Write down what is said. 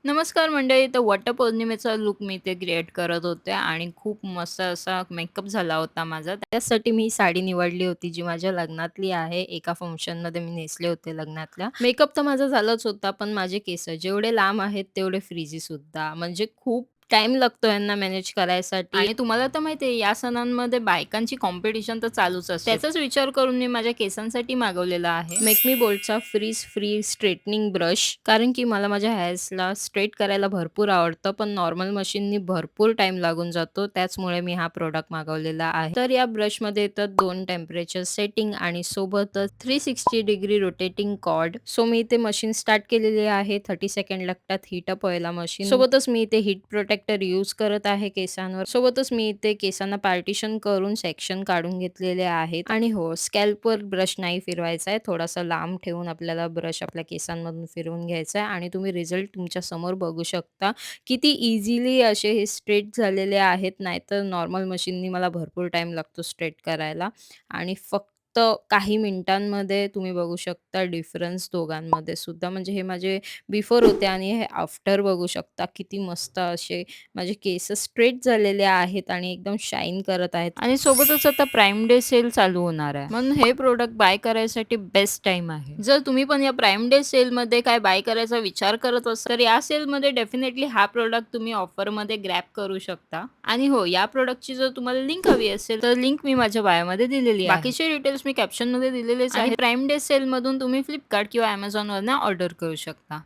नमस्कार मंडळी. तर वटपौर्णिमेचा लूक मी इथे क्रिएट करत होते आणि खूप मस्त असा मेकअप झाला होता माझा. त्यासाठी मी साडी निवडली होती, जी माझ्या लग्नातली आहे. एका फंक्शनमध्ये मी नेसले होते लग्नातल्या. मेकअप तर माझा झालाच होता, पण माझे केस जेवढे लांब आहेत, तेवढे फ्रिझी सुद्धा. म्हणजे खूप टाईम लागतो यांना मॅनेज करायसाठी आणि तुम्हाला तर माहिती आहे, या सणांमध्ये बायकांची कॉम्पिटिशन तर चालूच असते. त्याचाच विचार करून मी माझ्या केसांसाठी मागवलेला आहे मेक मी बोल्डचा फ्रीज फ्री स्ट्रेटनिंग ब्रश. कारण की मला माझ्या हेअर्सला स्ट्रेट करायला भरपूर आवडतं, पण नॉर्मल मशीननी भरपूर टाईम लागून जातो. त्याचमुळे मी हा प्रॉडक्ट मागवलेला आहे. तर या ब्रशमध्ये येतात 2 टेम्परेचर सेटिंग आणि सोबतच 360 डिग्री रोटेटिंग कॉर्ड. सो मी इथे मशीन स्टार्ट केलेली आहे. 30 सेकंड लागतात हीट अप व्हायला मशीन. सोबतच मी इथे हीट प्रोटेक्टर यूज करत आहे केसांवर. सोबतच मी इथे केसांना पार्टिशन करून सेक्शन काढून घेतलेले आहेत आणि हो, स्कॅल्पवर ब्रश नाही फिरवायचा आहे. थोडासा लांब ठेवून आपल्याला ब्रश आपल्या केसांमधून फिरवून घ्यायचा आहे आणि तुम्ही रिझल्ट तुमच्या समोर बघू शकता. किती इझिली असे हे स्ट्रेट झालेले आहेत. नाहीतर नॉर्मल मशीननी मला भरपूर टाईम लागतो स्ट्रेट करायला आणि फक्त काही मिनिटांमध्ये तुम्ही बघू शकता डिफरन्स दोघांमध्ये सुद्धा. म्हणजे हे माझे बिफोर होते आणि हे आफ्टर बघू शकता. किती मस्त असे माझे केस स्ट्रेट झालेले आहेत आणि एकदम शाईन करत आहेत आणि सोबतच आता प्राईम डे सेल चालू होणार आहे. म्हणून हे प्रोडक्ट बाय करायसाठी बेस्ट टाईम आहे. जर तुम्ही पण या प्राईम डे सेलमध्ये काय बाय करायचा विचार करत असाल, तर या सेलमध्ये डेफिनेटली हा प्रोडक्ट तुम्ही ऑफरमध्ये ग्रॅब करू शकता. आणि हो, या प्रोडक्टची जर तुम्हाला लिंक हवी असेल, तर लिंक मी माझ्या बायोमध्ये दिलेली आहे. बाकीचे डिटेल्स मी कॅप्शनमध्ये दिलेलेच आहे. प्राईम डे सेलमधून तुम्ही Flipkart किंवा Amazonवरनं ऑर्डर करू शकता.